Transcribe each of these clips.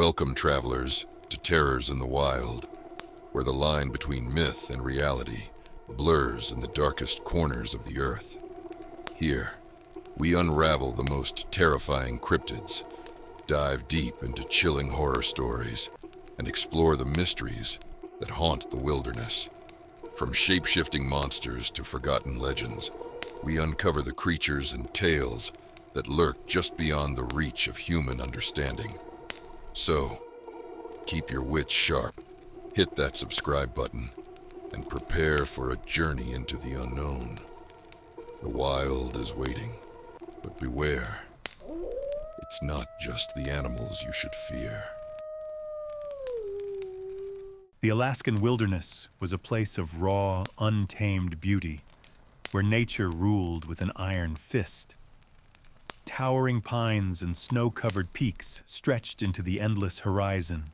Welcome, travelers, to Terrors in the Wild, where the line between myth and reality blurs in the darkest corners of the earth. Here, we unravel the most terrifying cryptids, dive deep into chilling horror stories, and explore the mysteries that haunt the wilderness. From shape-shifting monsters to forgotten legends, we uncover the creatures and tales that lurk just beyond the reach of human understanding. So, keep your wits sharp, hit that subscribe button, and prepare for a journey into the unknown. The wild is waiting, but beware. It's not just the animals you should fear. The Alaskan wilderness was a place of raw, untamed beauty, where nature ruled with an iron fist. Towering pines and snow-covered peaks stretched into the endless horizon,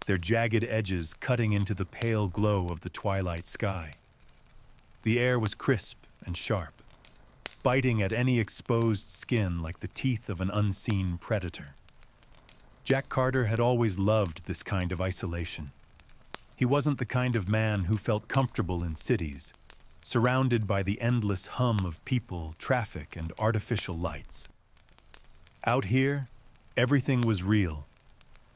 their jagged edges cutting into the pale glow of the twilight sky. The air was crisp and sharp, biting at any exposed skin like the teeth of an unseen predator. Jack Carter had always loved this kind of isolation. He wasn't the kind of man who felt comfortable in cities, surrounded by the endless hum of people, traffic, and artificial lights. Out here, everything was real.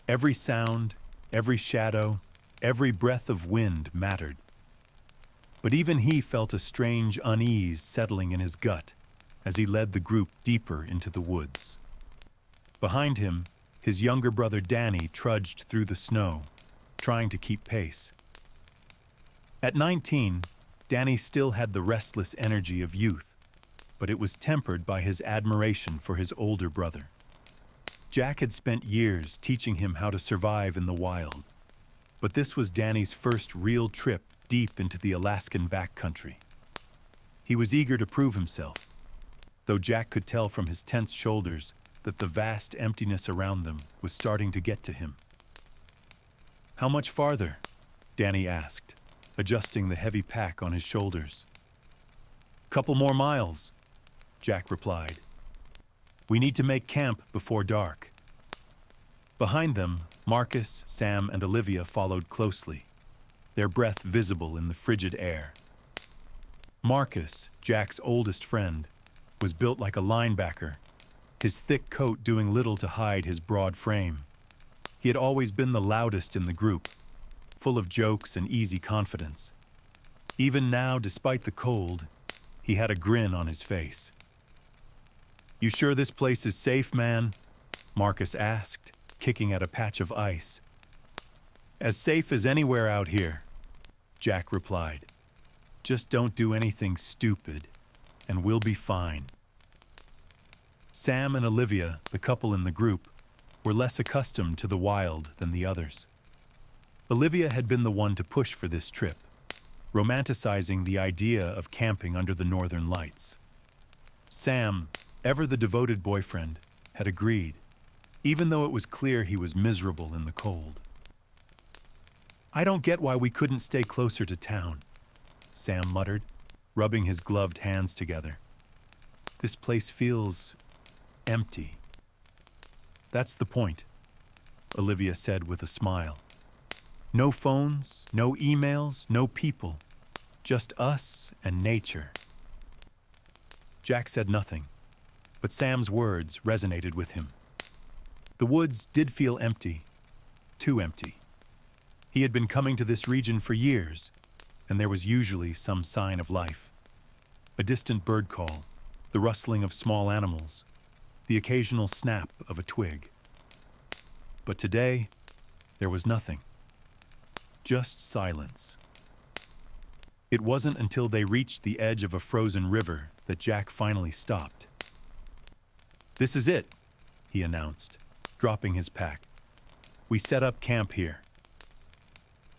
Every sound, every shadow, every breath of wind mattered. But even he felt a strange unease settling in his gut as he led the group deeper into the woods. Behind him, his younger brother Danny trudged through the snow, trying to keep pace. At 19, Danny still had the restless energy of youth, but it was tempered by his admiration for his older brother. Jack had spent years teaching him how to survive in the wild, but this was Danny's first real trip deep into the Alaskan backcountry. He was eager to prove himself, though Jack could tell from his tense shoulders that the vast emptiness around them was starting to get to him. "How much farther?" Danny asked, adjusting the heavy pack on his shoulders. "Couple more miles," Jack replied. "We need to make camp before dark." Behind them, Marcus, Sam, and Olivia followed closely, their breath visible in the frigid air. Marcus, Jack's oldest friend, was built like a linebacker, his thick coat doing little to hide his broad frame. He had always been the loudest in the group, full of jokes and easy confidence. Even now, despite the cold, he had a grin on his face. "You sure this place is safe, man?" Marcus asked, kicking at a patch of ice. "As safe as anywhere out here," Jack replied. "Just don't do anything stupid, and we'll be fine." Sam and Olivia, the couple in the group, were less accustomed to the wild than the others. Olivia had been the one to push for this trip, romanticizing the idea of camping under the northern lights. Sam, ever the devoted boyfriend, had agreed, even though it was clear he was miserable in the cold. "I don't get why we couldn't stay closer to town," Sam muttered, rubbing his gloved hands together. "This place feels empty." "That's the point," Olivia said with a smile. "No phones, no emails, no people, just us and nature." Jack said nothing, but Sam's words resonated with him. The woods did feel empty, too empty. He had been coming to this region for years, and there was usually some sign of life. A distant bird call, the rustling of small animals, the occasional snap of a twig. But today, there was nothing. Just silence. It wasn't until they reached the edge of a frozen river that Jack finally stopped. "This is it," he announced, dropping his pack. "We set up camp here."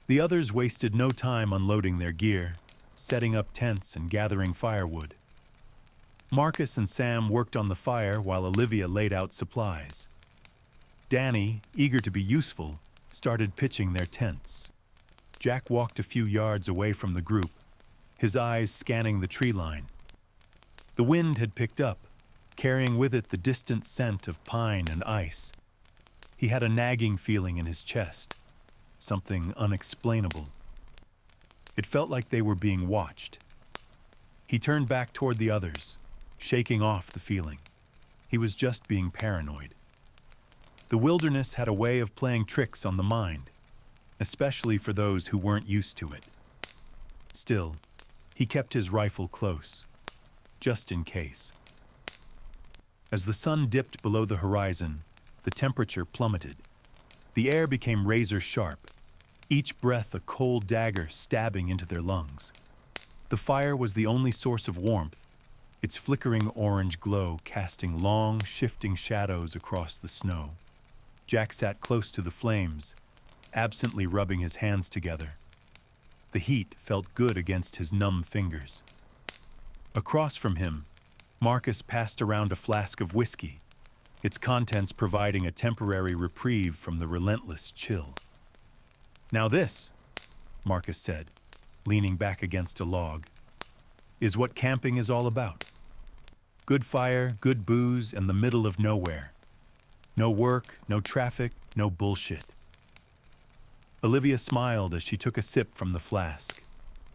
The others wasted no time unloading their gear, setting up tents and gathering firewood. Marcus and Sam worked on the fire while Olivia laid out supplies. Danny, eager to be useful, started pitching their tents. Jack walked a few yards away from the group, his eyes scanning the tree line. The wind had picked up, carrying with it the distant scent of pine and ice. He had a nagging feeling in his chest, something unexplainable. It felt like they were being watched. He turned back toward the others, shaking off the feeling. He was just being paranoid. The wilderness had a way of playing tricks on the mind, especially for those who weren't used to it. Still, he kept his rifle close, just in case. As the sun dipped below the horizon, the temperature plummeted. The air became razor sharp, each breath a cold dagger stabbing into their lungs. The fire was the only source of warmth, its flickering orange glow casting long, shifting shadows across the snow. Jack sat close to the flames, absently rubbing his hands together. The heat felt good against his numb fingers. Across from him, Marcus passed around a flask of whiskey, its contents providing a temporary reprieve from the relentless chill. "Now this," Marcus said, leaning back against a log, "is what camping is all about. Good fire, good booze, and the middle of nowhere. No work, no traffic, no bullshit." Olivia smiled as she took a sip from the flask,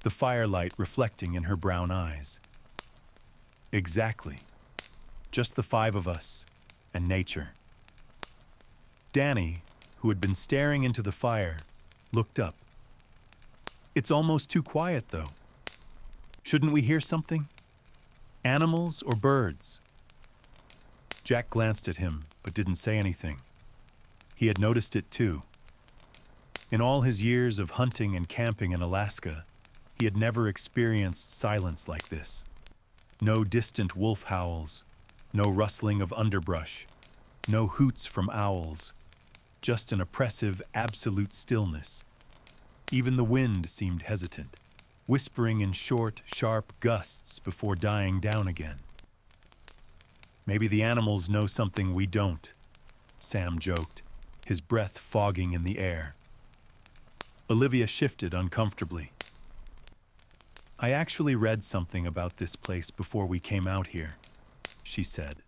the firelight reflecting in her brown eyes. Exactly. Just the five of us and nature. Danny, who had been staring into the fire, looked up. "It's almost too quiet, though. Shouldn't we hear something? Animals or birds?" Jack glanced at him, but didn't say anything. He had noticed it too. In all his years of hunting and camping in Alaska, he had never experienced silence like this. No distant wolf howls, no rustling of underbrush, no hoots from owls, just an oppressive, absolute stillness. Even the wind seemed hesitant, whispering in short, sharp gusts before dying down again. "Maybe the animals know something we don't," Sam joked, his breath fogging in the air. Olivia shifted uncomfortably. "I actually read something about this place before we came out here," she said,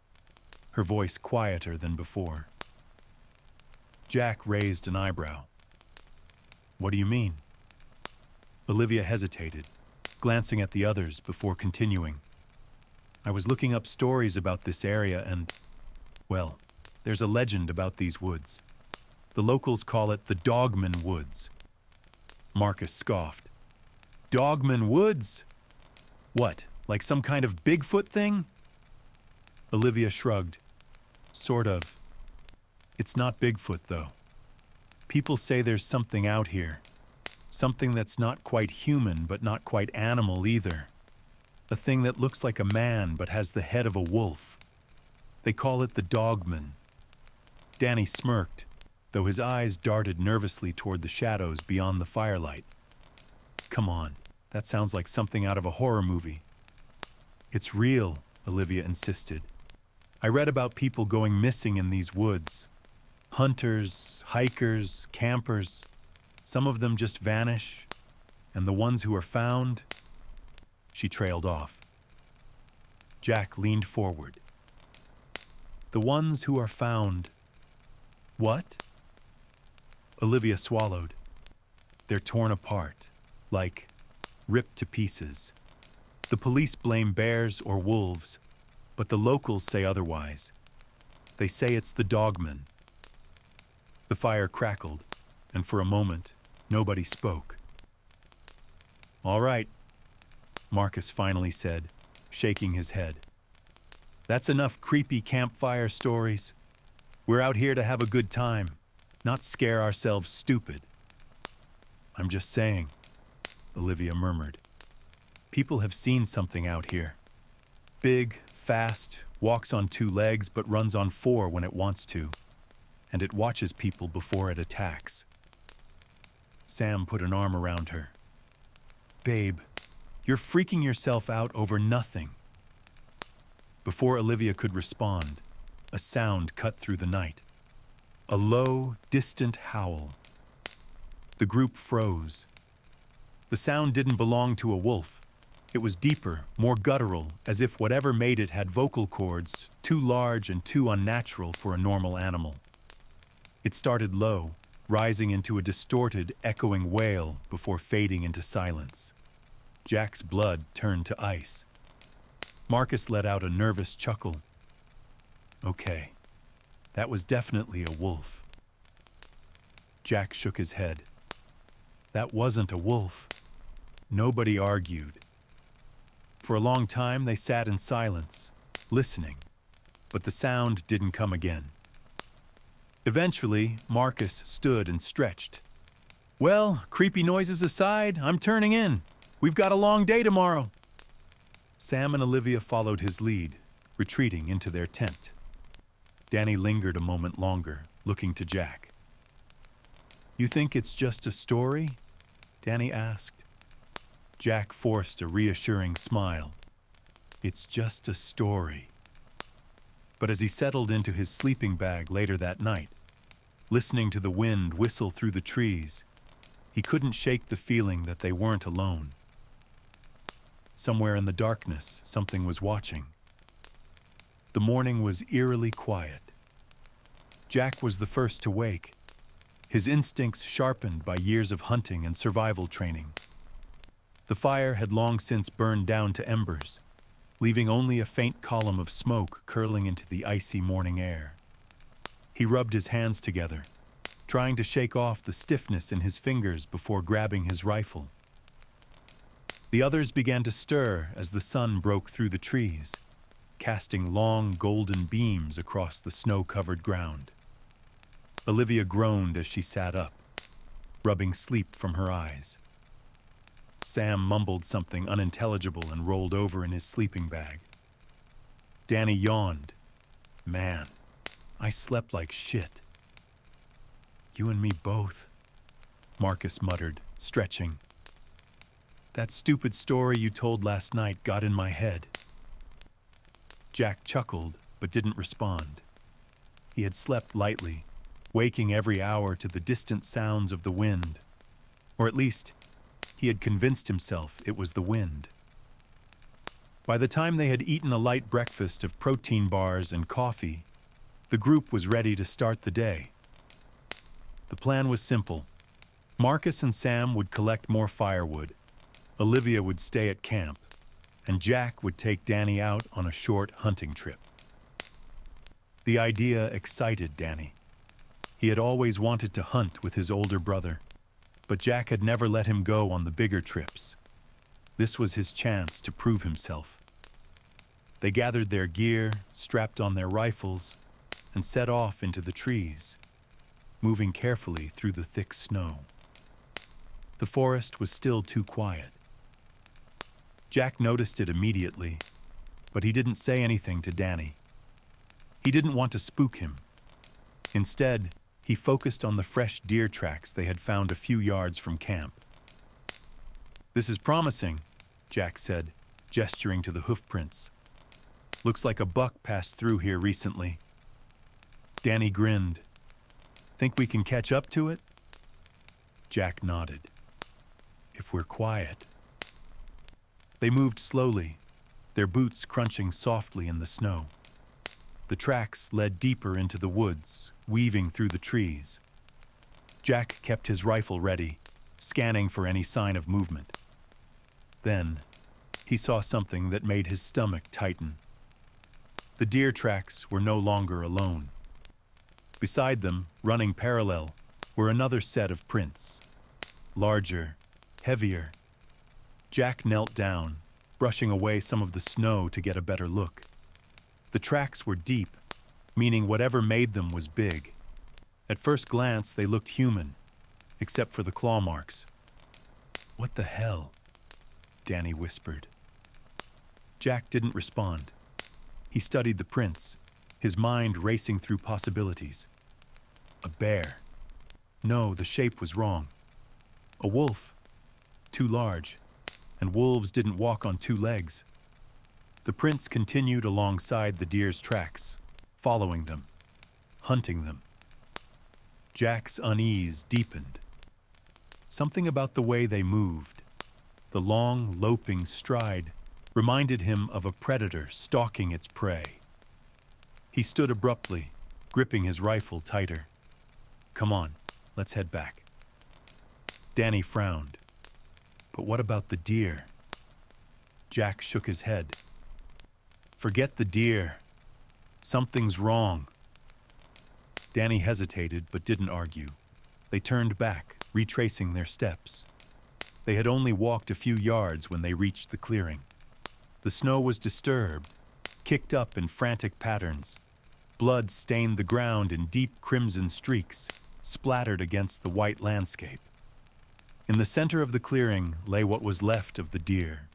her voice quieter than before. Jack raised an eyebrow. "What do you mean?" Olivia hesitated, glancing at the others before continuing. "I was looking up stories about this area and, well, there's a legend about these woods. The locals call it the Dogman Woods." Marcus scoffed. "Dogman Woods? What, like some kind of Bigfoot thing?" Olivia shrugged. "Sort of. It's not Bigfoot, though. People say there's something out here. Something that's not quite human, but not quite animal either. A thing that looks like a man, but has the head of a wolf. They call it the Dogman." Danny smirked, though his eyes darted nervously toward the shadows beyond the firelight. "Come on, that sounds like something out of a horror movie." "It's real," Olivia insisted. "I read about people going missing in these woods. Hunters, hikers, campers. Some of them just vanish, and the ones who are found..." She trailed off. Jack leaned forward. "The ones who are found..." "What?" Olivia swallowed. "They're torn apart, like ripped to pieces. The police blame bears or wolves, but the locals say otherwise. They say it's the Dogman." The fire crackled, and for a moment, nobody spoke. "All right," Marcus finally said, shaking his head. "That's enough creepy campfire stories. We're out here to have a good time, not scare ourselves stupid." "I'm just saying," Olivia murmured. "People have seen something out here. Big, fast, walks on two legs but runs on four when it wants to. And it watches people before it attacks." Sam put an arm around her. "Babe, you're freaking yourself out over nothing." Before Olivia could respond, a sound cut through the night. A low, distant howl. The group froze. The sound didn't belong to a wolf. It was deeper, more guttural, as if whatever made it had vocal cords too large and too unnatural for a normal animal. It started low, rising into a distorted, echoing wail before fading into silence. Jack's blood turned to ice. Marcus let out a nervous chuckle. Okay, that was definitely a wolf. Jack shook his head. That wasn't a wolf. Nobody argued. For a long time, they sat in silence, listening, but the sound didn't come again. Eventually, Marcus stood and stretched. Well, creepy noises aside, I'm turning in. We've got a long day tomorrow. Sam and Olivia followed his lead, retreating into their tent. Danny lingered a moment longer, looking to Jack. You think it's just a story? Danny asked. Jack forced a reassuring smile. It's just a story. But as he settled into his sleeping bag later that night, listening to the wind whistle through the trees, he couldn't shake the feeling that they weren't alone. Somewhere in the darkness, something was watching. The morning was eerily quiet. Jack was the first to wake, his instincts sharpened by years of hunting and survival training. The fire had long since burned down to embers, leaving only a faint column of smoke curling into the icy morning air. He rubbed his hands together, trying to shake off the stiffness in his fingers before grabbing his rifle. The others began to stir as the sun broke through the trees, casting long golden beams across the snow-covered ground. Olivia groaned as she sat up, rubbing sleep from her eyes. Sam mumbled something unintelligible and rolled over in his sleeping bag. Danny yawned. Man, I slept like shit. You and me both, Marcus muttered, stretching. That stupid story you told last night got in my head. Jack chuckled, but didn't respond. He had slept lightly, waking every hour to the distant sounds of the wind. Or at least, he had convinced himself it was the wind. By the time they had eaten a light breakfast of protein bars and coffee, the group was ready to start the day. The plan was simple. Marcus and Sam would collect more firewood, Olivia would stay at camp, and Jack would take Danny out on a short hunting trip. The idea excited Danny. He had always wanted to hunt with his older brother, but Jack had never let him go on the bigger trips. This was his chance to prove himself. They gathered their gear, strapped on their rifles, and set off into the trees, moving carefully through the thick snow. The forest was still too quiet. Jack noticed it immediately, but he didn't say anything to Danny. He didn't want to spook him. Instead, he focused on the fresh deer tracks they had found a few yards from camp. This is promising, Jack said, gesturing to the hoofprints. Looks like a buck passed through here recently. Danny grinned. Think we can catch up to it? Jack nodded. If we're quiet. They moved slowly, their boots crunching softly in the snow. The tracks led deeper into the woods, weaving through the trees. Jack kept his rifle ready, scanning for any sign of movement. Then, he saw something that made his stomach tighten. The deer tracks were no longer alone. Beside them, running parallel, were another set of prints. Larger, heavier. Jack knelt down, brushing away some of the snow to get a better look. The tracks were deep, meaning whatever made them was big. At first glance, they looked human, except for the claw marks. What the hell? Danny whispered. Jack didn't respond. He studied the prints, his mind racing through possibilities. A bear. No, the shape was wrong. A wolf. Too large. And wolves didn't walk on two legs. The prints continued alongside the deer's tracks, following them, hunting them. Jack's unease deepened. Something about the way they moved, the long, loping stride, reminded him of a predator stalking its prey. He stood abruptly, gripping his rifle tighter. Come on, let's head back. Danny frowned. But what about the deer? Jack shook his head. Forget the deer. Something's wrong. Danny hesitated but didn't argue. They turned back, retracing their steps. They had only walked a few yards when they reached the clearing. The snow was disturbed, kicked up in frantic patterns. Blood stained the ground in deep crimson streaks, splattered against the white landscape. In the center of the clearing lay what was left of the deer.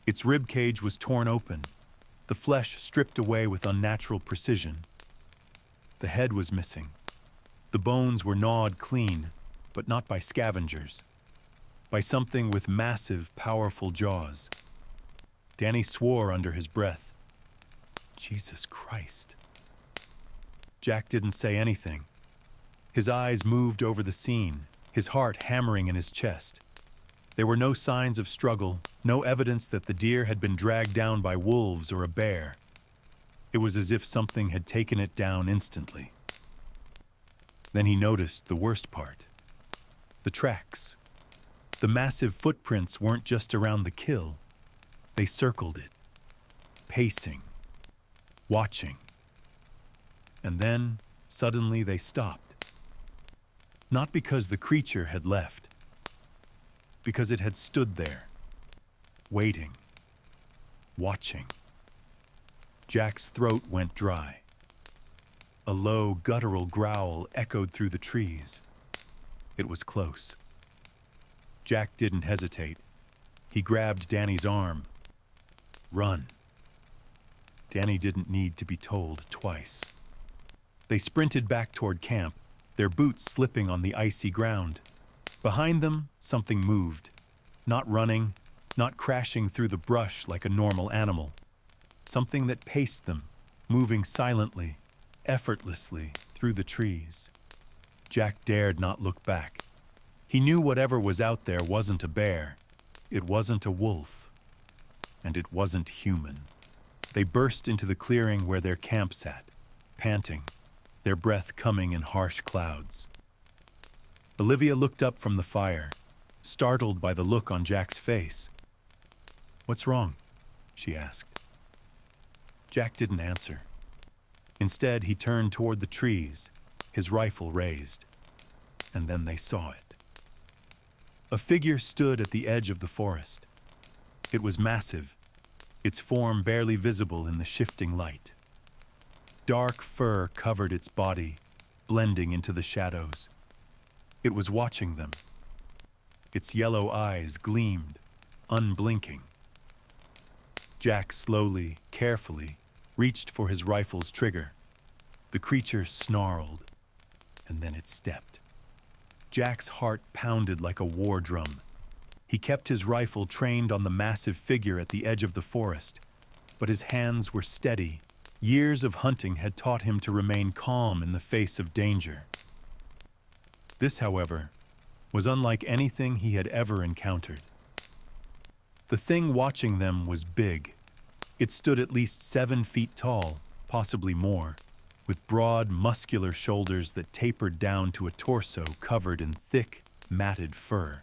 Its rib cage was torn open, the flesh stripped away with unnatural precision. The head was missing. The bones were gnawed clean, but not by scavengers. By something with massive, powerful jaws. Danny swore under his breath. Jesus Christ. Jack didn't say anything. His eyes moved over the scene, his heart hammering in his chest. There were no signs of struggle, no evidence that the deer had been dragged down by wolves or a bear. It was as if something had taken it down instantly. Then he noticed the worst part. The tracks. The massive footprints weren't just around the kill. They circled it, pacing, watching. And then, suddenly, they stopped. Not because the creature had left, because it had stood there, waiting, watching. Jack's throat went dry. A low, guttural growl echoed through the trees. It was close. Jack didn't hesitate. He grabbed Danny's arm. Run. Danny didn't need to be told twice. They sprinted back toward camp, their boots slipping on the icy ground. Behind them, something moved. Not running, not crashing through the brush like a normal animal. Something that paced them, moving silently, effortlessly through the trees. Jack dared not look back. He knew whatever was out there wasn't a bear. It wasn't a wolf. And it wasn't human. They burst into the clearing where their camp sat, panting, their breath coming in harsh clouds. Olivia looked up from the fire, startled by the look on Jack's face. "What's wrong?" she asked. Jack didn't answer. Instead, he turned toward the trees, his rifle raised. And then they saw it. A figure stood at the edge of the forest. It was massive, its form barely visible in the shifting light. Dark fur covered its body, blending into the shadows. It was watching them. Its yellow eyes gleamed, unblinking. Jack slowly, carefully, reached for his rifle's trigger. The creature snarled, and then it stepped. Jack's heart pounded like a war drum. He kept his rifle trained on the massive figure at the edge of the forest, but his hands were steady. Years of hunting had taught him to remain calm in the face of danger. This, however, was unlike anything he had ever encountered. The thing watching them was big. It stood at least 7 feet tall, possibly more, with broad, muscular shoulders that tapered down to a torso covered in thick, matted fur.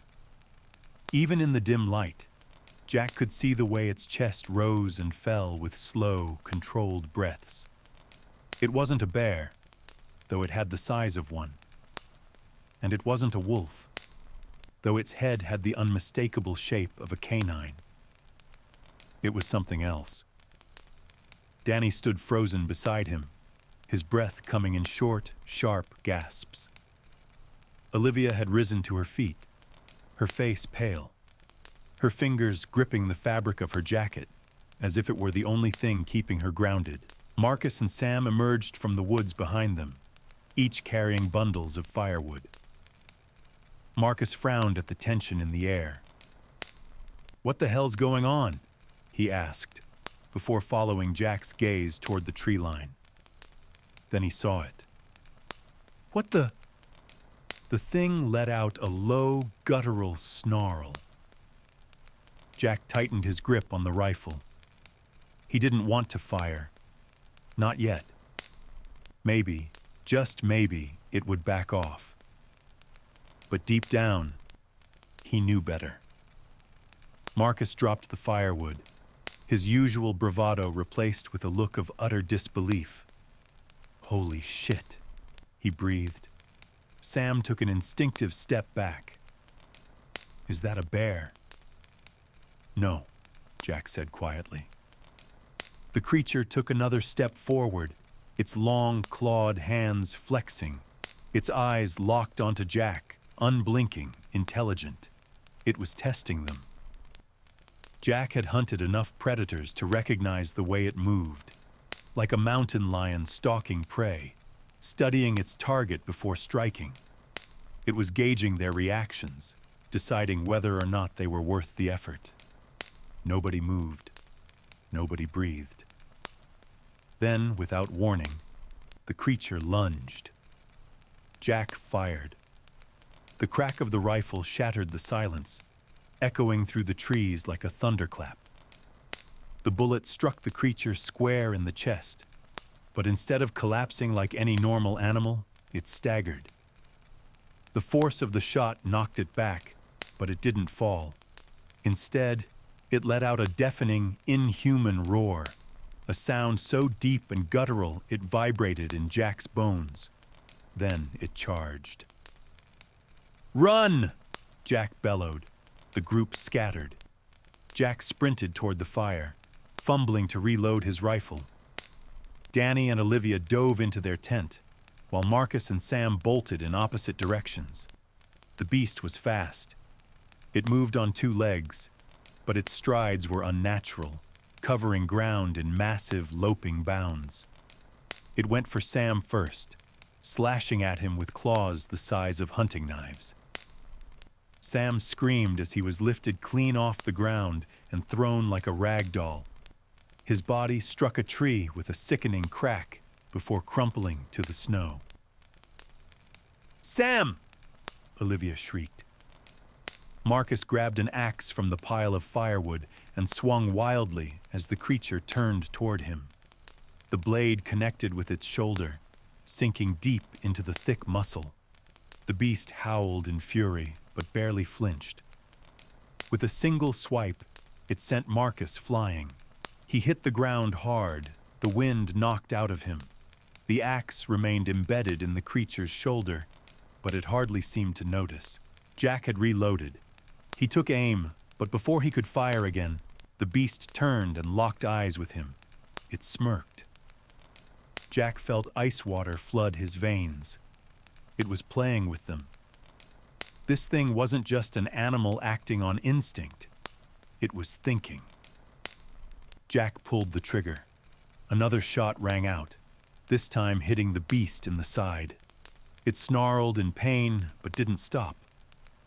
Even in the dim light, Jack could see the way its chest rose and fell with slow, controlled breaths. It wasn't a bear, though it had the size of one. And it wasn't a wolf, though its head had the unmistakable shape of a canine. It was something else. Danny stood frozen beside him, his breath coming in short, sharp gasps. Olivia had risen to her feet, her face pale, her fingers gripping the fabric of her jacket, as if it were the only thing keeping her grounded. Marcus and Sam emerged from the woods behind them, each carrying bundles of firewood. Marcus frowned at the tension in the air. "What the hell's going on?" he asked, before following Jack's gaze toward the tree line. Then he saw it. "What the—" The thing let out a low, guttural snarl. Jack tightened his grip on the rifle. He didn't want to fire. Not yet. Maybe, just maybe, it would back off. But deep down, he knew better. Marcus dropped the firewood, his usual bravado replaced with a look of utter disbelief. "Holy shit," he breathed. Sam took an instinctive step back. "Is that a bear?" "No," Jack said quietly. The creature took another step forward, its long, clawed hands flexing, its eyes locked onto Jack, unblinking, intelligent. It was testing them. Jack had hunted enough predators to recognize the way it moved, like a mountain lion stalking prey, studying its target before striking. It was gauging their reactions, deciding whether or not they were worth the effort. Nobody moved. Nobody breathed. Then, without warning, the creature lunged. Jack fired. The crack of the rifle shattered the silence, echoing through the trees like a thunderclap. The bullet struck the creature square in the chest, but instead of collapsing like any normal animal, it staggered. The force of the shot knocked it back, but it didn't fall. Instead, it let out a deafening, inhuman roar, a sound so deep and guttural it vibrated in Jack's bones. Then it charged. "Run!" Jack bellowed. The group scattered. Jack sprinted toward the fire, fumbling to reload his rifle. Danny and Olivia dove into their tent, while Marcus and Sam bolted in opposite directions. The beast was fast. It moved on two legs, but its strides were unnatural, covering ground in massive, loping bounds. It went for Sam first, slashing at him with claws the size of hunting knives. Sam screamed as he was lifted clean off the ground and thrown like a rag doll. His body struck a tree with a sickening crack before crumpling to the snow. "Sam!" Olivia shrieked. Marcus grabbed an axe from the pile of firewood and swung wildly as the creature turned toward him. The blade connected with its shoulder, sinking deep into the thick muscle. The beast howled in fury, but barely flinched. With a single swipe, it sent Marcus flying. He hit the ground hard, the wind knocked out of him. The axe remained embedded in the creature's shoulder, but it hardly seemed to notice. Jack had reloaded. He took aim, but before he could fire again, the beast turned and locked eyes with him. It smirked. Jack felt ice water flood his veins. It was playing with them. This thing wasn't just an animal acting on instinct. It was thinking. Jack pulled the trigger. Another shot rang out, this time hitting the beast in the side. It snarled in pain, but didn't stop.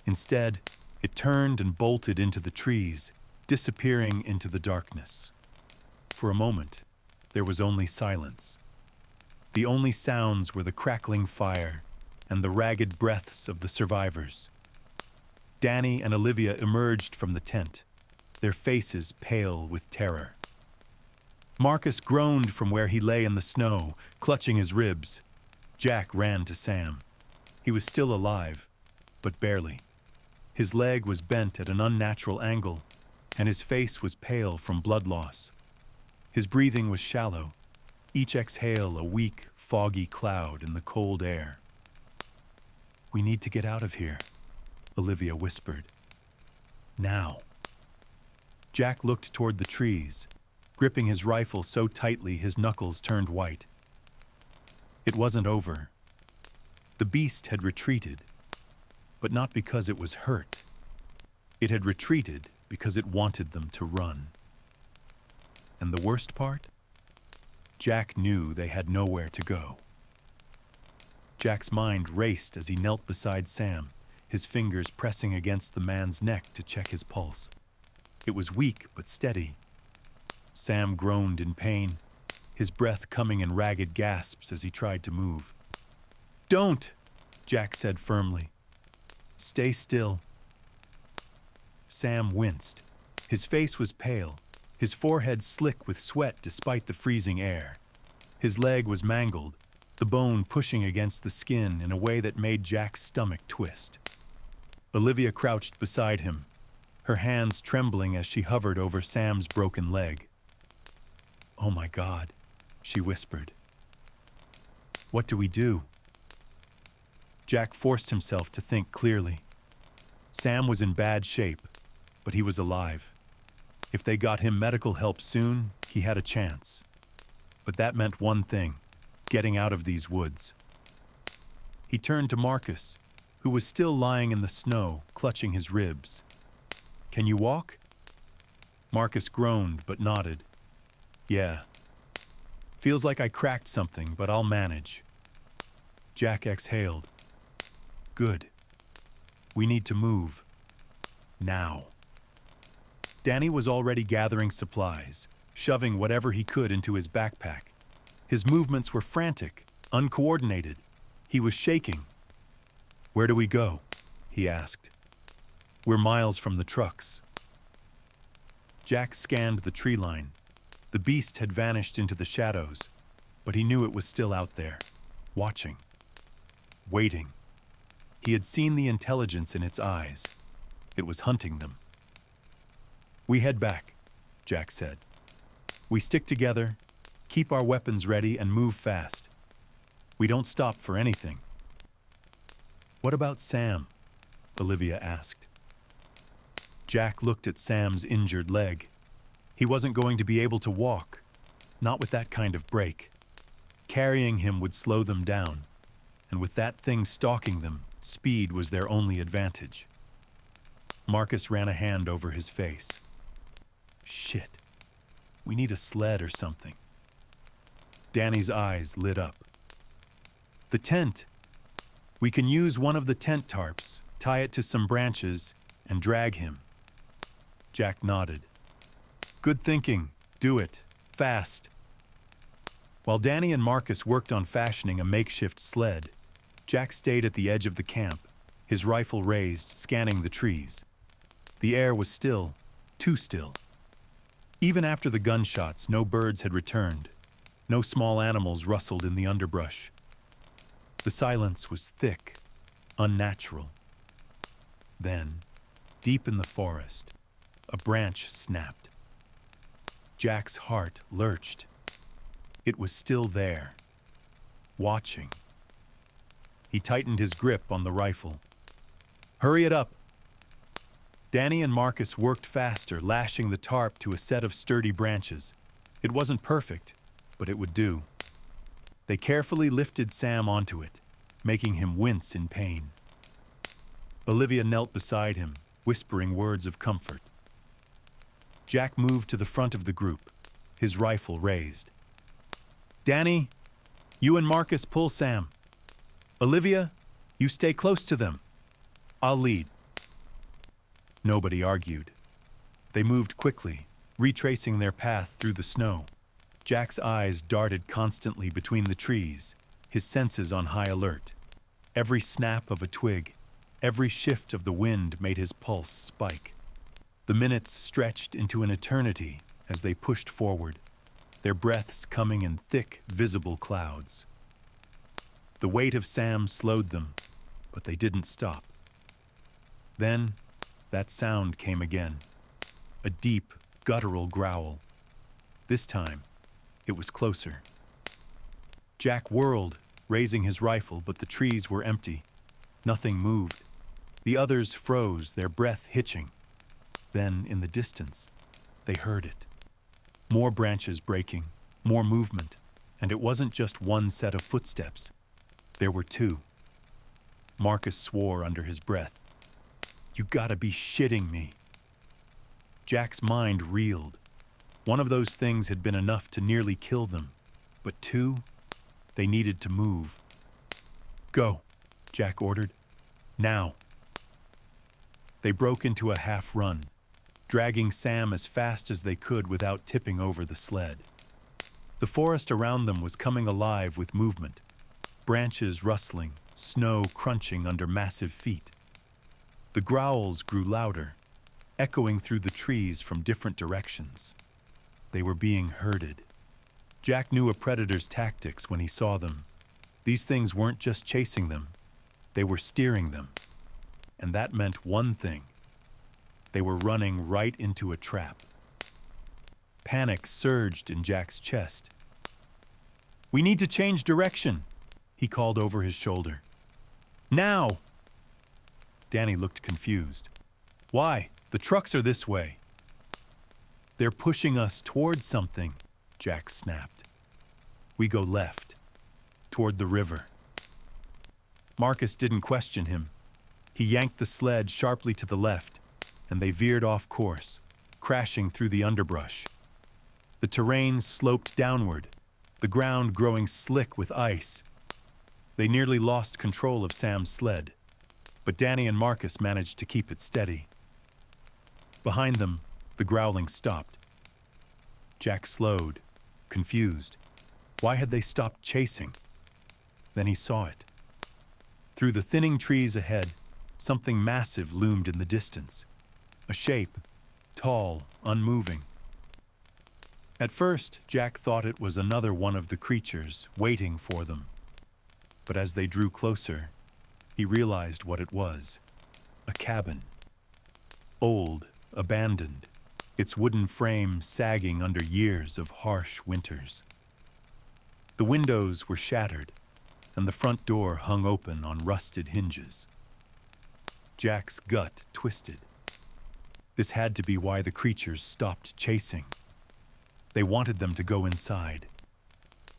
Instead, it turned and bolted into the trees, disappearing into the darkness. For a moment, there was only silence. The only sounds were the crackling fire and the ragged breaths of the survivors. Danny and Olivia emerged from the tent, their faces pale with terror. Marcus groaned from where he lay in the snow, clutching his ribs. Jack ran to Sam. He was still alive, but barely. His leg was bent at an unnatural angle, and his face was pale from blood loss. His breathing was shallow, each exhale a weak, foggy cloud in the cold air. "We need to get out of here," Olivia whispered. "Now." Jack looked toward the trees, gripping his rifle so tightly his knuckles turned white. It wasn't over. The beast had retreated, but not because it was hurt. It had retreated because it wanted them to run. And the worst part? Jack knew they had nowhere to go. Jack's mind raced as he knelt beside Sam, his fingers pressing against the man's neck to check his pulse. It was weak but steady. Sam groaned in pain, his breath coming in ragged gasps as he tried to move. "Don't," Jack said firmly. "Stay still." Sam winced. His face was pale, his forehead slick with sweat despite the freezing air. His leg was mangled, the bone pushing against the skin in a way that made Jack's stomach twist. Olivia crouched beside him, her hands trembling as she hovered over Sam's broken leg. "Oh my God," she whispered. "What do we do?" Jack forced himself to think clearly. Sam was in bad shape, but he was alive. If they got him medical help soon, he had a chance. But that meant one thing: getting out of these woods. He turned to Marcus, who was still lying in the snow, clutching his ribs. "Can you walk?" Marcus groaned but nodded. "Yeah. Feels like I cracked something, but I'll manage." Jack exhaled. "Good. We need to move. Now." Danny was already gathering supplies, shoving whatever he could into his backpack. His movements were frantic, uncoordinated. He was shaking. "Where do we go?" he asked. "We're miles from the trucks." Jack scanned the tree line. The beast had vanished into the shadows, but he knew it was still out there, watching, waiting. He had seen the intelligence in its eyes. It was hunting them. "We head back," Jack said. "We stick together, keep our weapons ready, and move fast. We don't stop for anything." "What about Sam?" Olivia asked. Jack looked at Sam's injured leg. He wasn't going to be able to walk, not with that kind of break. Carrying him would slow them down, and with that thing stalking them, speed was their only advantage. Marcus ran a hand over his face. "Shit. We need a sled or something." Danny's eyes lit up. "The tent. We can use one of the tent tarps, tie it to some branches, and drag him." Jack nodded. "Good thinking. Do it. Fast." While Danny and Marcus worked on fashioning a makeshift sled, Jack stayed at the edge of the camp, his rifle raised, scanning the trees. The air was still, too still. Even after the gunshots, no birds had returned. No small animals rustled in the underbrush. The silence was thick, unnatural. Then, deep in the forest, a branch snapped. Jack's heart lurched. It was still there, watching. He tightened his grip on the rifle. "Hurry it up!" Danny and Marcus worked faster, lashing the tarp to a set of sturdy branches. It wasn't perfect, but it would do. They carefully lifted Sam onto it, making him wince in pain. Olivia knelt beside him, whispering words of comfort. Jack moved to the front of the group, his rifle raised. "Danny, you and Marcus pull Sam. Olivia, you stay close to them. I'll lead." Nobody argued. They moved quickly, retracing their path through the snow. Jack's eyes darted constantly between the trees, his senses on high alert. Every snap of a twig, every shift of the wind made his pulse spike. The minutes stretched into an eternity as they pushed forward, their breaths coming in thick, visible clouds. The weight of Sam slowed them, but they didn't stop. Then, that sound came again, a deep, guttural growl. This time, it was closer. Jack whirled, raising his rifle, but the trees were empty. Nothing moved. The others froze, their breath hitching. Then, in the distance, they heard it. More branches breaking, more movement, and it wasn't just one set of footsteps. There were two. Marcus swore under his breath. "You gotta be shitting me." Jack's mind reeled. One of those things had been enough to nearly kill them, but two? They needed to move. "Go," Jack ordered. "Now." They broke into a half-run, dragging Sam as fast as they could without tipping over the sled. The forest around them was coming alive with movement, branches rustling, snow crunching under massive feet. The growls grew louder, echoing through the trees from different directions. They were being herded. Jack knew a predator's tactics when he saw them. These things weren't just chasing them, they were steering them. And that meant one thing. They were running right into a trap. Panic surged in Jack's chest. "We need to change direction," he called over his shoulder. "Now!" Danny looked confused. "Why? The trucks are this way." "They're pushing us toward something," Jack snapped. "We go left, toward the river." Marcus didn't question him. He yanked the sled sharply to the left, and they veered off course, crashing through the underbrush. The terrain sloped downward, the ground growing slick with ice. They nearly lost control of Sam's sled, but Danny and Marcus managed to keep it steady. Behind them, the growling stopped. Jack slowed, confused. Why had they stopped chasing? Then he saw it. Through the thinning trees ahead, something massive loomed in the distance. A shape, tall, unmoving. At first, Jack thought it was another one of the creatures waiting for them. But as they drew closer, he realized what it was. A cabin. Old, abandoned, its wooden frame sagging under years of harsh winters. The windows were shattered, and the front door hung open on rusted hinges. Jack's gut twisted. This had to be why the creatures stopped chasing. They wanted them to go inside.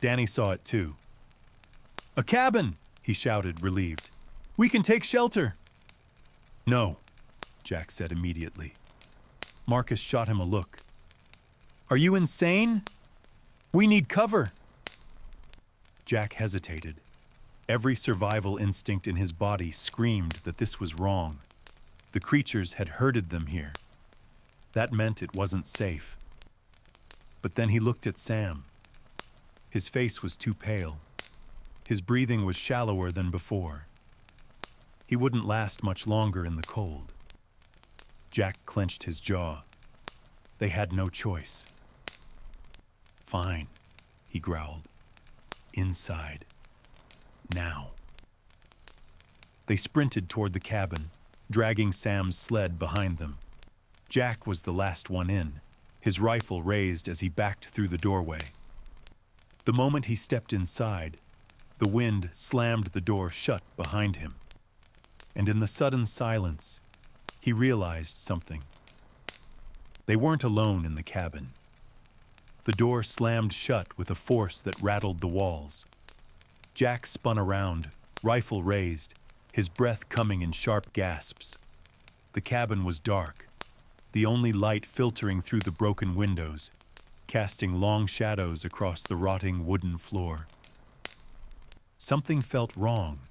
Danny saw it too. "A cabin!" he shouted, relieved. "We can take shelter!" "No," Jack said immediately. Marcus shot him a look. "Are you insane? We need cover!" Jack hesitated. Every survival instinct in his body screamed that this was wrong. The creatures had herded them here. That meant it wasn't safe. But then he looked at Sam. His face was too pale. His breathing was shallower than before. He wouldn't last much longer in the cold. Jack clenched his jaw. They had no choice. "Fine," he growled. "Inside. Now." They sprinted toward the cabin, dragging Sam's sled behind them. Jack was the last one in, his rifle raised as he backed through the doorway. The moment he stepped inside, the wind slammed the door shut behind him. And in the sudden silence, he realized something. They weren't alone in the cabin. The door slammed shut with a force that rattled the walls. Jack spun around, rifle raised, his breath coming in sharp gasps. The cabin was dark, the only light filtering through the broken windows, casting long shadows across the rotting wooden floor. Something felt wrong.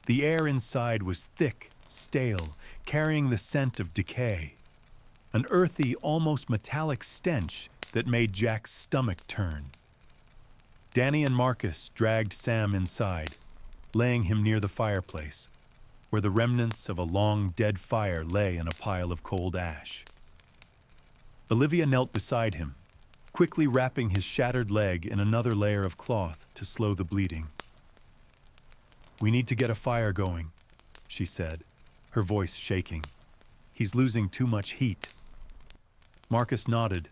The air inside was thick, stale, carrying the scent of decay. An earthy, almost metallic stench that made Jack's stomach turn. Danny and Marcus dragged Sam inside, laying him near the fireplace, where the remnants of a long, dead fire lay in a pile of cold ash. Olivia knelt beside him, quickly wrapping his shattered leg in another layer of cloth to slow the bleeding. "We need to get a fire going," she said, her voice shaking. "He's losing too much heat." Marcus nodded,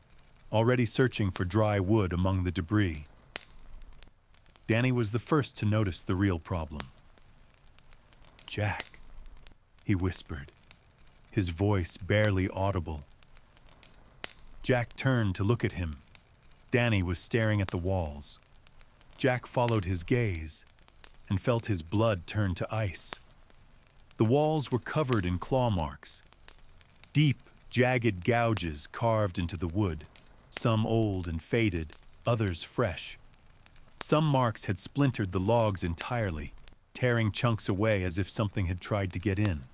already searching for dry wood among the debris. Danny was the first to notice the real problem. "Jack," he whispered, his voice barely audible. Jack turned to look at him. Danny was staring at the walls. Jack followed his gaze and felt his blood turn to ice. The walls were covered in claw marks, deep, jagged gouges carved into the wood, some old and faded, others fresh. Some marks had splintered the logs entirely, tearing chunks away as if something had tried to get in.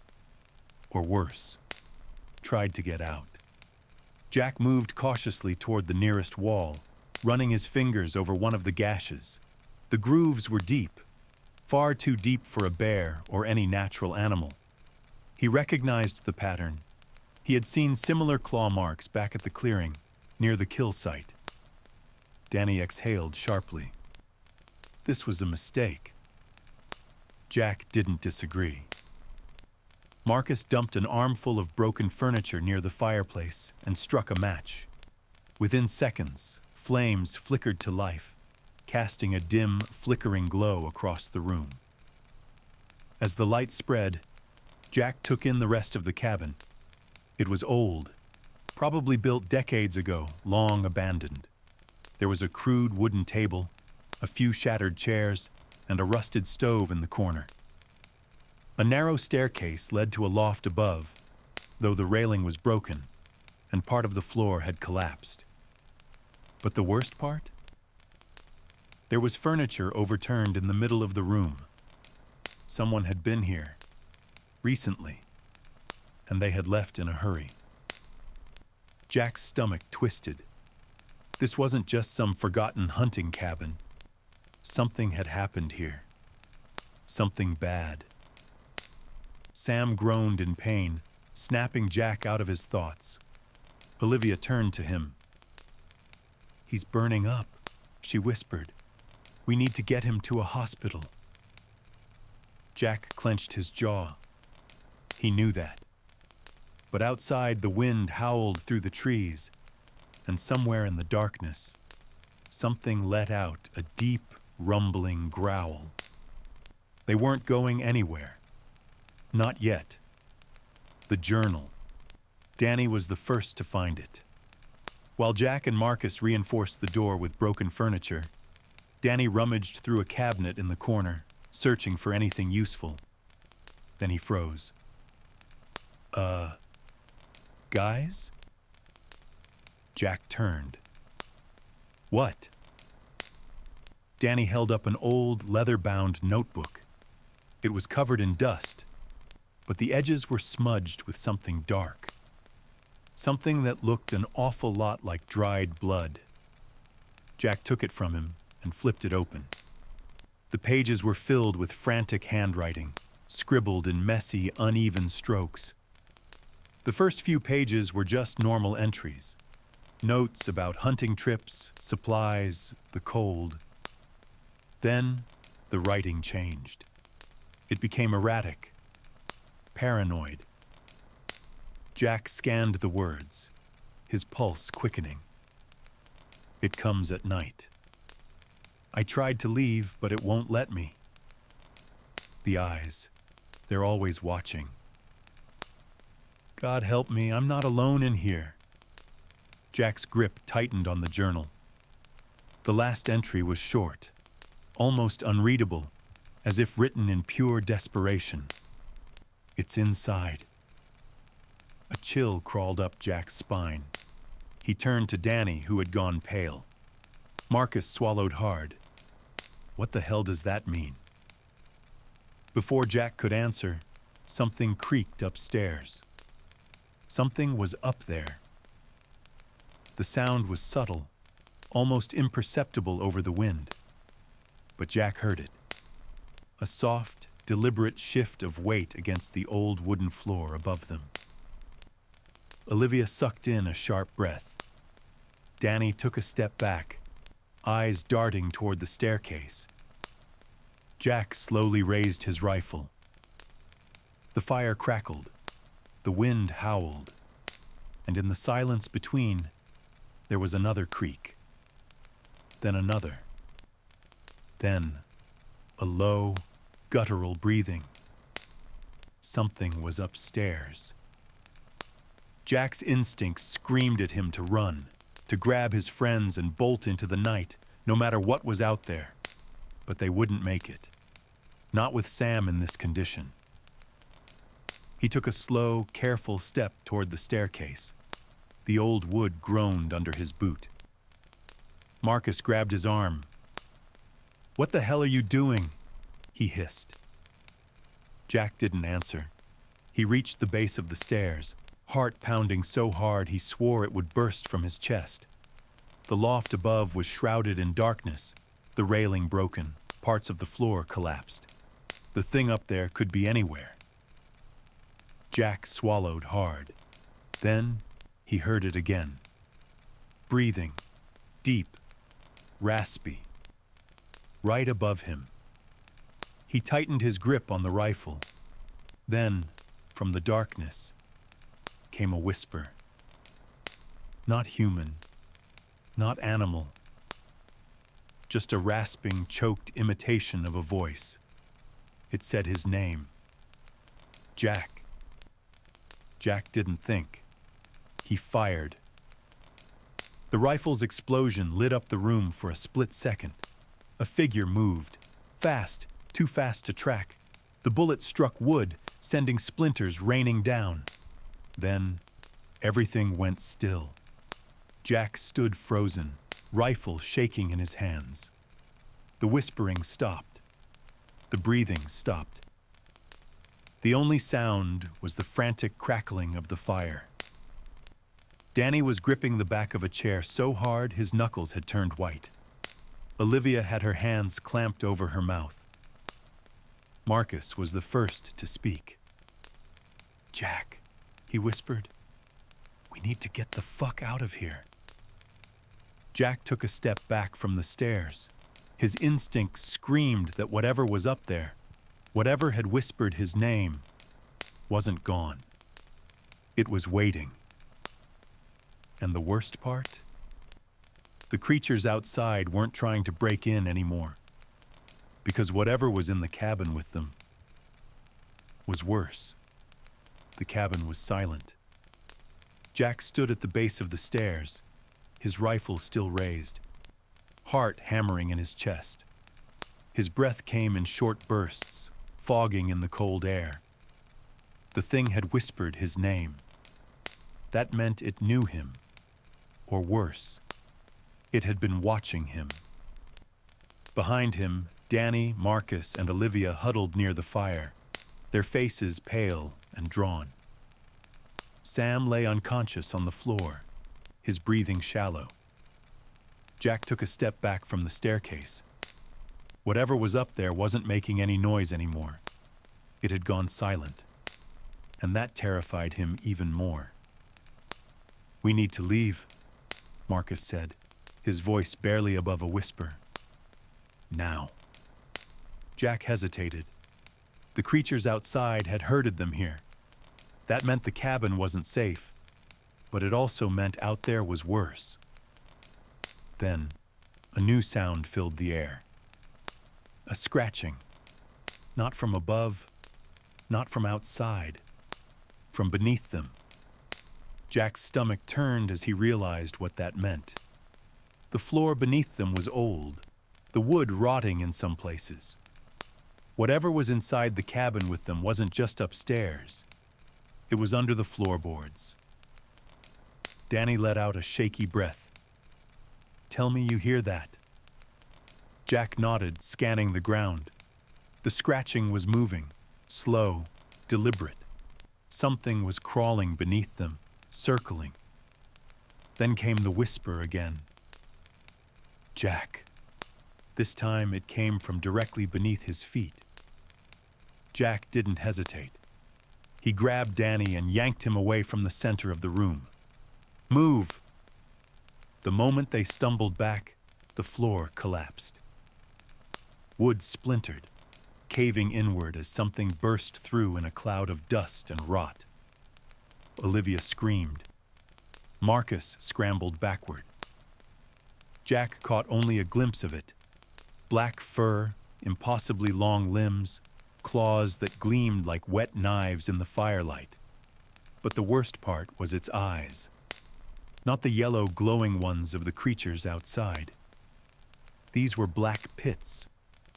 Or worse, tried to get out. Jack moved cautiously toward the nearest wall, running his fingers over one of the gashes. The grooves were deep, far too deep for a bear or any natural animal. He recognized the pattern. He had seen similar claw marks back at the clearing, near the kill site. Danny exhaled sharply. This was a mistake. Jack didn't disagree. Marcus dumped an armful of broken furniture near the fireplace and struck a match. Within seconds, flames flickered to life, casting a dim, flickering glow across the room. As the light spread, Jack took in the rest of the cabin. It was old, probably built decades ago, long abandoned. There was a crude wooden table, a few shattered chairs, and a rusted stove in the corner. A narrow staircase led to a loft above, though the railing was broken and part of the floor had collapsed. But the worst part? There was furniture overturned in the middle of the room. Someone had been here recently, and they had left in a hurry. Jack's stomach twisted. This wasn't just some forgotten hunting cabin. Something had happened here. Something bad. Sam groaned in pain, snapping Jack out of his thoughts. Olivia turned to him. "He's burning up," she whispered. "We need to get him to a hospital." Jack clenched his jaw. He knew that. But outside, the wind howled through the trees, and somewhere in the darkness, something let out a deep, rumbling growl. They weren't going anywhere. Not yet. The journal. Danny was the first to find it. While Jack and Marcus reinforced the door with broken furniture, Danny rummaged through a cabinet in the corner, searching for anything useful. Then he froze. Guys?" Jack turned. "What?" Danny held up an old, leather-bound notebook. It was covered in dust, but the edges were smudged with something dark. Something that looked an awful lot like dried blood. Jack took it from him and flipped it open. The pages were filled with frantic handwriting, scribbled in messy, uneven strokes. The first few pages were just normal entries. Notes about hunting trips, supplies, the cold. Then, the writing changed. It became erratic, paranoid. Jack scanned the words, his pulse quickening. "It comes at night. I tried to leave, but it won't let me." The eyes, they're always watching. "God help me, I'm not alone in here." Jack's grip tightened on the journal. The last entry was short, almost unreadable, as if written in pure desperation. "It's inside." A chill crawled up Jack's spine. He turned to Danny, who had gone pale. Marcus swallowed hard. What the hell does that mean? Before Jack could answer, something creaked upstairs. Something was up there. The sound was subtle, almost imperceptible over the wind. But Jack heard it. A soft, deliberate shift of weight against the old wooden floor above them. Olivia sucked in a sharp breath. Danny took a step back, eyes darting toward the staircase. Jack slowly raised his rifle. The fire crackled. The wind howled. And in the silence between, there was another creak. Then another. Then a low, guttural breathing. Something was upstairs. Jack's instincts screamed at him to run, to grab his friends and bolt into the night, no matter what was out there. But they wouldn't make it. Not with Sam in this condition. He took a slow, careful step toward the staircase. The old wood groaned under his boot. Marcus grabbed his arm. "What the hell are you doing?" he hissed. Jack didn't answer. He reached the base of the stairs, heart pounding so hard he swore it would burst from his chest. The loft above was shrouded in darkness, the railing broken, parts of the floor collapsed. The thing up there could be anywhere. Jack swallowed hard. Then he heard it again. Breathing, deep, raspy, right above him. He tightened his grip on the rifle. Then, from the darkness, came a whisper. Not human, not animal, just a rasping, choked imitation of a voice. It said his name. Jack. Jack didn't think. He fired. The rifle's explosion lit up the room for a split second. A figure moved. Fast, too fast to track. The bullet struck wood, sending splinters raining down. Then, everything went still. Jack stood frozen, rifle shaking in his hands. The whispering stopped. The breathing stopped. The only sound was the frantic crackling of the fire. Danny was gripping the back of a chair so hard his knuckles had turned white. Olivia had her hands clamped over her mouth. Marcus was the first to speak. "Jack," he whispered, "we need to get the fuck out of here." Jack took a step back from the stairs. His instinct screamed that whatever was up there, whatever had whispered his name, wasn't gone. It was waiting. And the worst part? The creatures outside weren't trying to break in anymore, because whatever was in the cabin with them was worse. The cabin was silent. Jack stood at the base of the stairs, his rifle still raised, heart hammering in his chest. His breath came in short bursts, fogging in the cold air. The thing had whispered his name. That meant it knew him, or worse, it had been watching him. Behind him, Danny, Marcus, and Olivia huddled near the fire, their faces pale and drawn. Sam lay unconscious on the floor, his breathing shallow. Jack took a step back from the staircase. Whatever was up there wasn't making any noise anymore. It had gone silent, and that terrified him even more. "We need to leave," Marcus said, his voice barely above a whisper. "Now." Jack hesitated. The creatures outside had herded them here. That meant the cabin wasn't safe, but it also meant out there was worse. Then, a new sound filled the air. A scratching. Not from above, not from outside, from beneath them. Jack's stomach turned as he realized what that meant. The floor beneath them was old, the wood rotting in some places. Whatever was inside the cabin with them wasn't just upstairs. It was under the floorboards. Danny let out a shaky breath. "Tell me you hear that." Jack nodded, scanning the ground. The scratching was moving, slow, deliberate. Something was crawling beneath them, circling. Then came the whisper again. "Jack." This time it came from directly beneath his feet. Jack didn't hesitate. He grabbed Danny and yanked him away from the center of the room. "Move!" The moment they stumbled back, the floor collapsed. Wood splintered, caving inward as something burst through in a cloud of dust and rot. Olivia screamed. Marcus scrambled backward. Jack caught only a glimpse of it. Black fur, impossibly long limbs, claws that gleamed like wet knives in the firelight. But the worst part was its eyes. Not the yellow glowing ones of the creatures outside. These were black pits,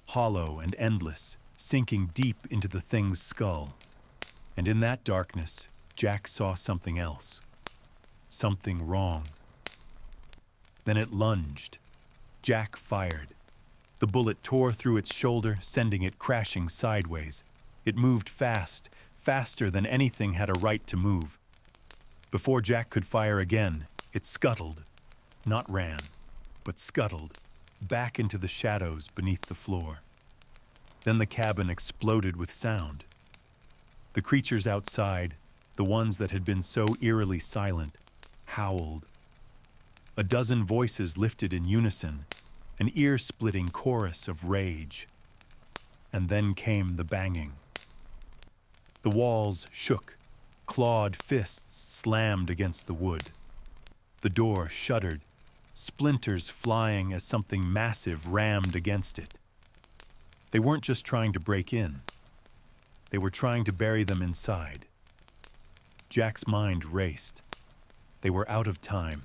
hollow and endless, sinking deep into the thing's skull. And in that darkness, Jack saw something else. Something wrong. Then it lunged. Jack fired. The bullet tore through its shoulder, sending it crashing sideways. It moved fast, faster than anything had a right to move. Before Jack could fire again, it scuttled. Not ran, but scuttled, back into the shadows beneath the floor. Then the cabin exploded with sound. The creatures outside, the ones that had been so eerily silent, howled. A dozen voices lifted in unison, an ear-splitting chorus of rage. and then came the banging. The walls shook, clawed fists slammed against the wood. The door shuddered, splinters flying as something massive rammed against it. They weren't just trying to break in. They were trying to bury them inside. Jack's mind raced. They were out of time.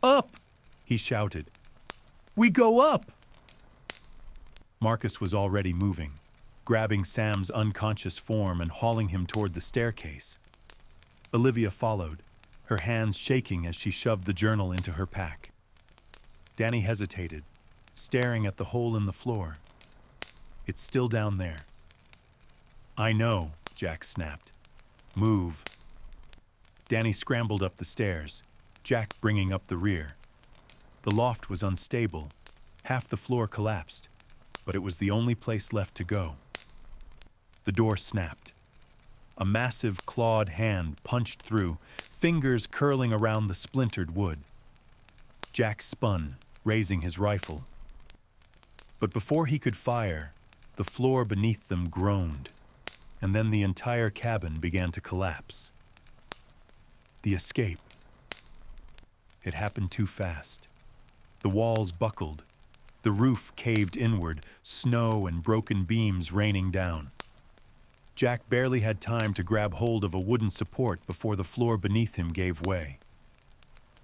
"Up!" he shouted. "We go up!" Marcus was already moving, grabbing Sam's unconscious form and hauling him toward the staircase. Olivia followed, her hands shaking as she shoved the journal into her pack. Danny hesitated, staring at the hole in the floor. "It's still down there." "I know," Jack snapped. "Move." Danny scrambled up the stairs, Jack bringing up the rear. The loft was unstable. Half the floor collapsed, but it was the only place left to go. The door snapped. A massive clawed hand punched through, fingers curling around the splintered wood. Jack spun, raising his rifle. But before he could fire, the floor beneath them groaned, and then the entire cabin began to collapse. The escape. It happened too fast. The walls buckled. The roof caved inward, snow and broken beams raining down. Jack barely had time to grab hold of a wooden support before the floor beneath him gave way.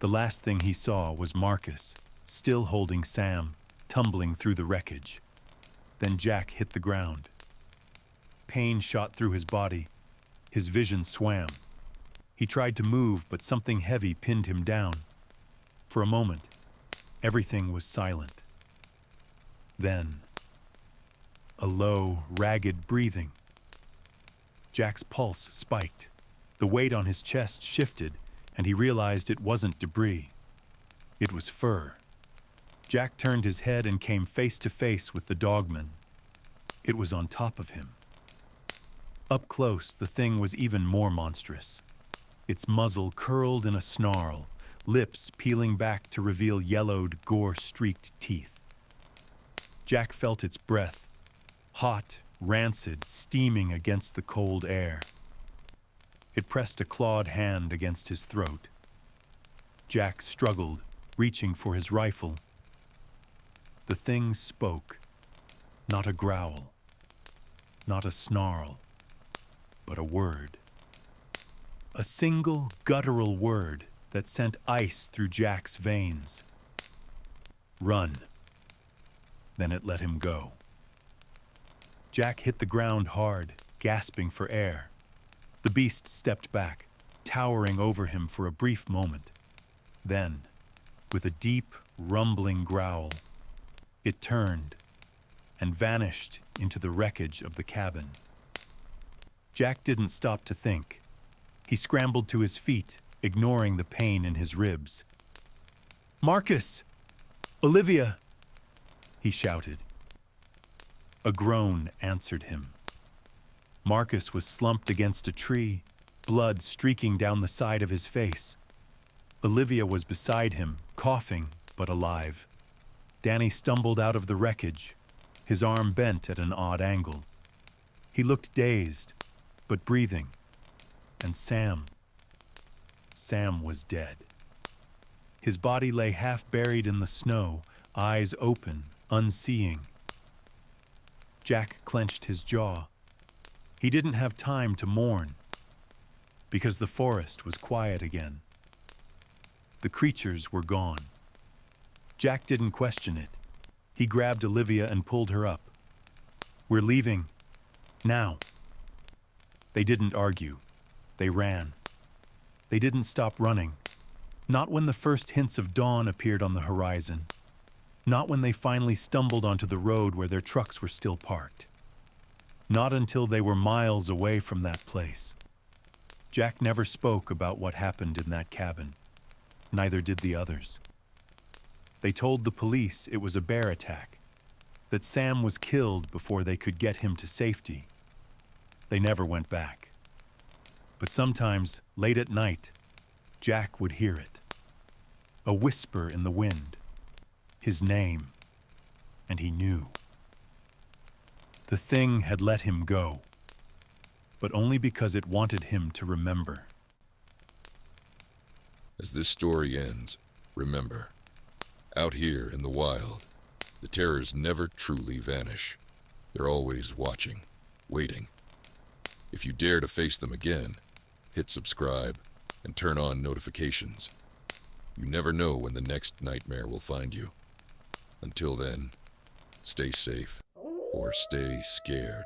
The last thing he saw was Marcus, still holding Sam, tumbling through the wreckage. Then Jack hit the ground. Pain shot through his body. His vision swam. He tried to move, but something heavy pinned him down. For a moment, everything was silent. Then, a low, ragged breathing. Jack's pulse spiked. The weight on his chest shifted, and he realized it wasn't debris. It was fur. Jack turned his head and came face to face with the Dogman. It was on top of him. Up close, the thing was even more monstrous. Its muzzle curled in a snarl, lips peeling back to reveal yellowed, gore-streaked teeth. Jack felt its breath, hot, rancid, steaming against the cold air. It pressed a clawed hand against his throat. Jack struggled, reaching for his rifle. The thing spoke, not a growl, not a snarl, but a word. A single guttural word that sent ice through Jack's veins. "Run." Then it let him go. Jack hit the ground hard, gasping for air. The beast stepped back, towering over him for a brief moment. Then, with a deep, rumbling growl, it turned and vanished into the wreckage of the cabin. Jack didn't stop to think. He scrambled to his feet, ignoring the pain in his ribs. "Marcus! Olivia!" he shouted. A groan answered him. Marcus was slumped against a tree, blood streaking down the side of his face. Olivia was beside him, coughing but alive. Danny stumbled out of the wreckage, his arm bent at an odd angle. He looked dazed, but breathing. And Sam was dead. His body lay half buried in the snow, eyes open, unseeing. Jack clenched his jaw. He didn't have time to mourn, because the forest was quiet again. The creatures were gone. Jack didn't question it. He grabbed Olivia and pulled her up. "We're leaving. Now." They didn't argue. They ran. They didn't stop running. Not when the first hints of dawn appeared on the horizon. Not when they finally stumbled onto the road where their trucks were still parked. Not until they were miles away from that place. Jack never spoke about what happened in that cabin. Neither did the others. They told the police it was a bear attack, that Sam was killed before they could get him to safety. They never went back. But sometimes, late at night, Jack would hear it. A whisper in the wind. His name. And he knew. The thing had let him go, but only because it wanted him to remember. As this story ends, remember, out here in the wild, the terrors never truly vanish. They're always watching, waiting. If you dare to face them again, hit subscribe and turn on notifications. You never know when the next nightmare will find you. Until then, stay safe or stay scared.